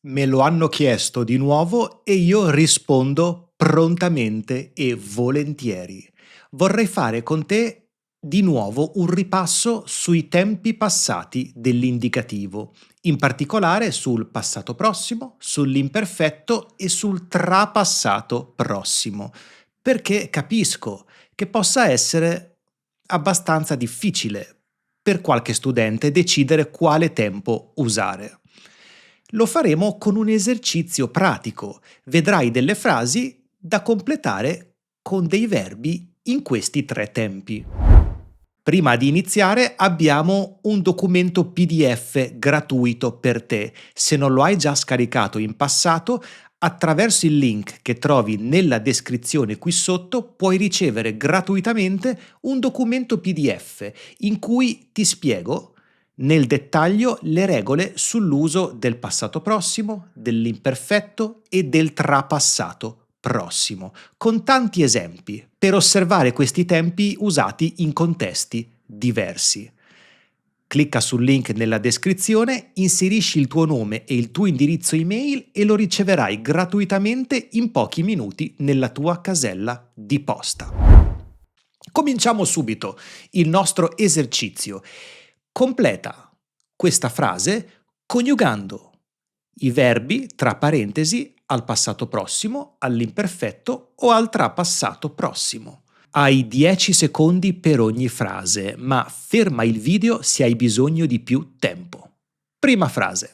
Me lo hanno chiesto di nuovo e io rispondo prontamente e volentieri. Vorrei fare con te di nuovo un ripasso sui tempi passati dell'indicativo, in particolare sul passato prossimo, sull'imperfetto e sul trapassato prossimo, perché capisco che possa essere abbastanza difficile per qualche studente decidere quale tempo usare. Lo faremo con un esercizio pratico. Vedrai delle frasi da completare con dei verbi in questi tre tempi. Prima di iniziare abbiamo un documento PDF gratuito per te. Se non lo hai già scaricato in passato, attraverso il link che trovi nella descrizione qui sotto puoi ricevere gratuitamente un documento PDF in cui ti spiego nel dettaglio le regole sull'uso del passato prossimo, dell'imperfetto e del trapassato prossimo, con tanti esempi per osservare questi tempi usati in contesti diversi. Clicca sul link nella descrizione, inserisci il tuo nome e il tuo indirizzo email e lo riceverai gratuitamente in pochi minuti nella tua casella di posta. Cominciamo subito il nostro esercizio. Completa questa frase coniugando i verbi tra parentesi al passato prossimo, all'imperfetto o al trapassato prossimo. Hai 10 secondi per ogni frase, ma ferma il video se hai bisogno di più tempo. Prima frase.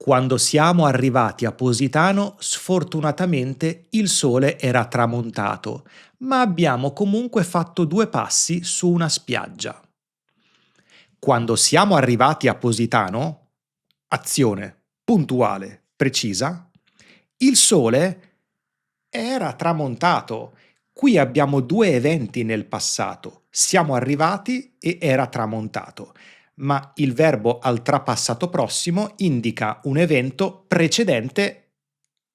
Quando siamo arrivati a Positano, sfortunatamente il sole era tramontato, ma abbiamo comunque fatto 2 passi su una spiaggia. Quando siamo arrivati a Positano, azione puntuale, precisa, il sole era tramontato. Qui abbiamo 2 eventi nel passato. Siamo arrivati e era tramontato. Ma il verbo al trapassato prossimo indica un evento precedente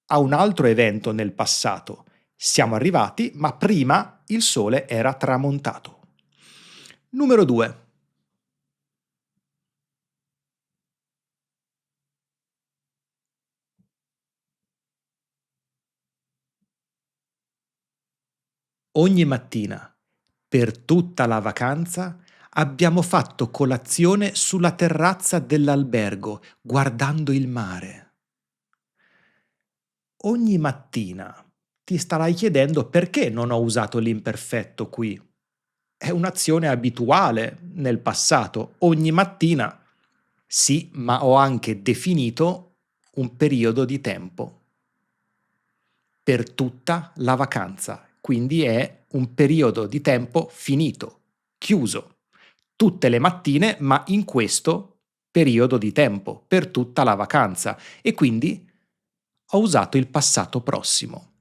a un altro evento nel passato. Siamo arrivati, ma prima il sole era tramontato. Numero 2. Ogni mattina, per tutta la vacanza, abbiamo fatto colazione sulla terrazza dell'albergo, guardando il mare. Ogni mattina. Ti starai chiedendo perché non ho usato l'imperfetto qui. È un'azione abituale nel passato, ogni mattina. Sì, ma ho anche definito un periodo di tempo. Per tutta la vacanza, quindi è un periodo di tempo finito, chiuso. Tutte le mattine, ma in questo periodo di tempo, per tutta la vacanza. E quindi ho usato il passato prossimo.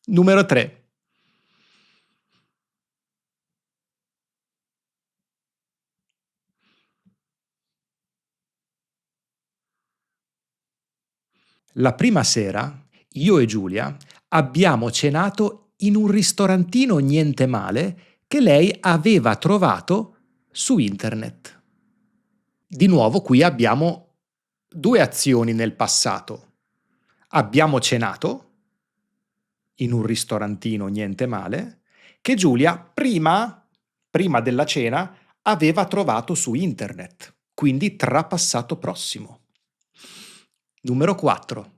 Numero 3. La prima sera, io e Giulia abbiamo cenato in un ristorantino niente male che lei aveva trovato su internet. Di nuovo qui abbiamo 2 azioni nel passato. Abbiamo cenato in un ristorantino niente male che Giulia prima della cena aveva trovato su internet, quindi trapassato prossimo. Numero 4.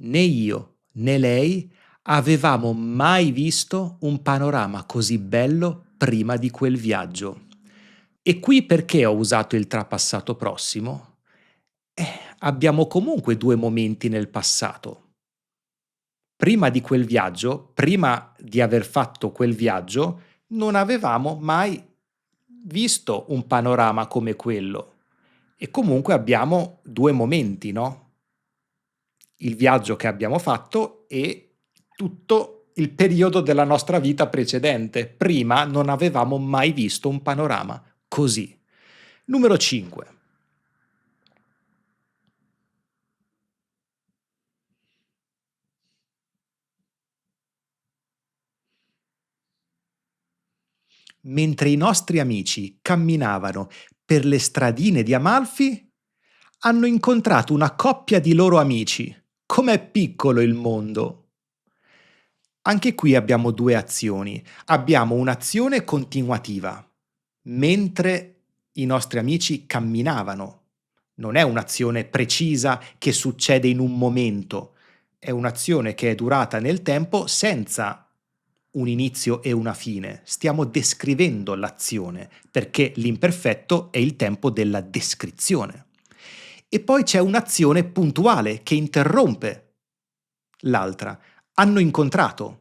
Né io né lei avevamo mai visto un panorama così bello prima di quel viaggio. E qui perché ho usato il trapassato prossimo? Abbiamo comunque 2 momenti nel passato. Prima di quel viaggio, prima di aver fatto quel viaggio, non avevamo mai visto un panorama come quello. E comunque abbiamo 2 momenti, no? Il viaggio che abbiamo fatto e tutto il periodo della nostra vita precedente. Prima non avevamo mai visto un panorama così. Numero 5. Mentre i nostri amici camminavano per le stradine di Amalfi, hanno incontrato una coppia di loro amici. Com'è piccolo il mondo! Anche qui abbiamo due azioni. Abbiamo un'azione continuativa, mentre i nostri amici camminavano. Non è un'azione precisa che succede in un momento, è un'azione che è durata nel tempo senza un inizio e una fine. Stiamo descrivendo l'azione, perché l'imperfetto è il tempo della descrizione. E poi c'è un'azione puntuale che interrompe l'altra. Hanno incontrato.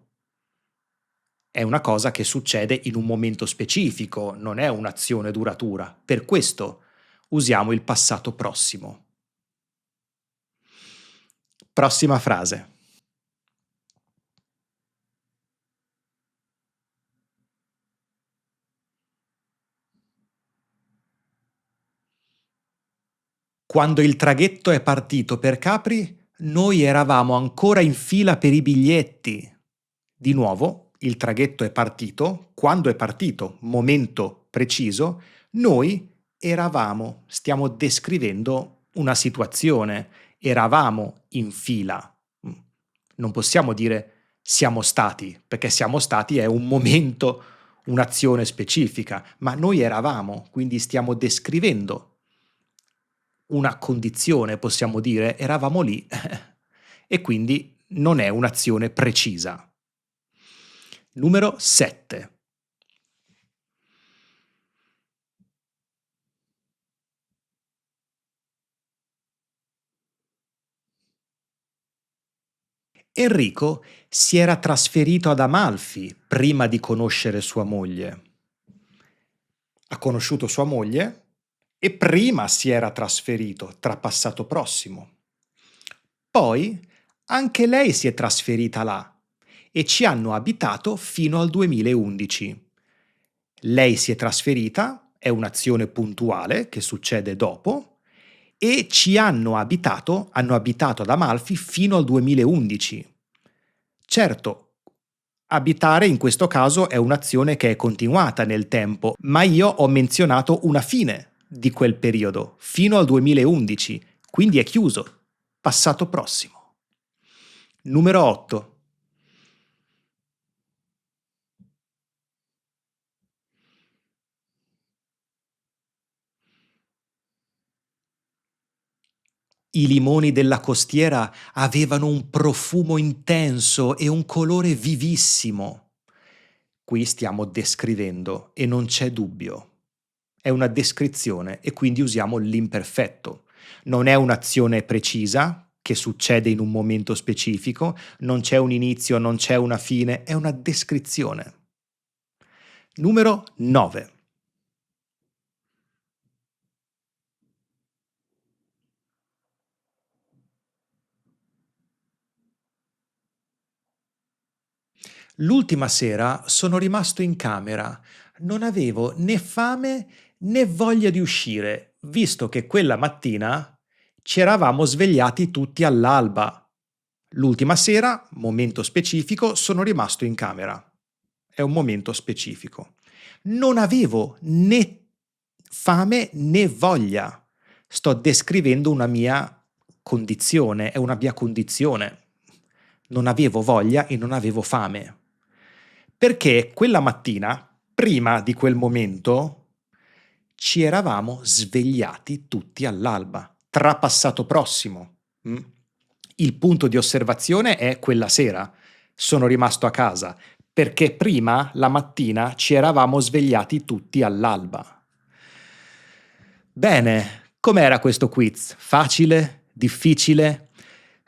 È una cosa che succede in un momento specifico, non è un'azione duratura. Per questo usiamo il passato prossimo. Prossima frase. Quando il traghetto è partito per Capri, noi eravamo ancora in fila per i biglietti. Di nuovo, il traghetto è partito, quando è partito, momento preciso, noi eravamo, stiamo descrivendo una situazione, eravamo in fila. Non possiamo dire siamo stati, perché siamo stati è un momento, un'azione specifica, ma noi eravamo, quindi stiamo descrivendo una condizione, possiamo dire, eravamo lì e quindi non è un'azione precisa. Numero 7. Enrico si era trasferito ad Amalfi prima di conoscere sua moglie. Ha conosciuto sua moglie e prima si era trasferito, tra passato prossimo. Poi anche lei si è trasferita là e ci hanno abitato fino al 2011. Lei si è trasferita, è un'azione puntuale che succede dopo, e ci hanno abitato ad Amalfi fino al 2011. Certo, abitare in questo caso è un'azione che è continuata nel tempo, ma io ho menzionato una fine di quel periodo, fino al 2011, quindi è chiuso, passato prossimo. Numero 8. I limoni della costiera avevano un profumo intenso e un colore vivissimo. Qui stiamo descrivendo e non c'è dubbio. È una descrizione e quindi usiamo l'imperfetto. Non è un'azione precisa che succede in un momento specifico, non c'è un inizio, non c'è una fine, è una descrizione. Numero 9. L'ultima sera sono rimasto in camera. Non avevo né fame né voglia di uscire, visto che quella mattina ci eravamo svegliati tutti all'alba. L'ultima sera, momento specifico, sono rimasto in camera. È un momento specifico. Non avevo né fame né voglia. Sto descrivendo una mia condizione, è una mia condizione. Non avevo voglia e non avevo fame. Perché quella mattina, prima di quel momento, ci eravamo svegliati tutti all'alba, tra passato prossimo. Il punto di osservazione è quella sera. Sono rimasto a casa perché prima, la mattina, ci eravamo svegliati tutti all'alba. Bene, com'era questo quiz? Facile? Difficile?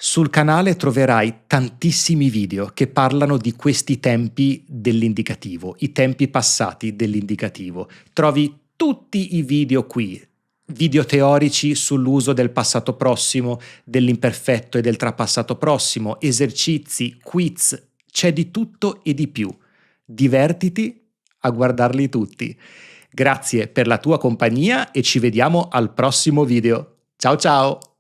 Sul canale troverai tantissimi video che parlano di questi tempi dell'indicativo, i tempi passati dell'indicativo. Trovi tutti i video qui, video teorici sull'uso del passato prossimo, dell'imperfetto e del trapassato prossimo, esercizi, quiz, c'è di tutto e di più. Divertiti a guardarli tutti. Grazie per la tua compagnia e ci vediamo al prossimo video. Ciao ciao!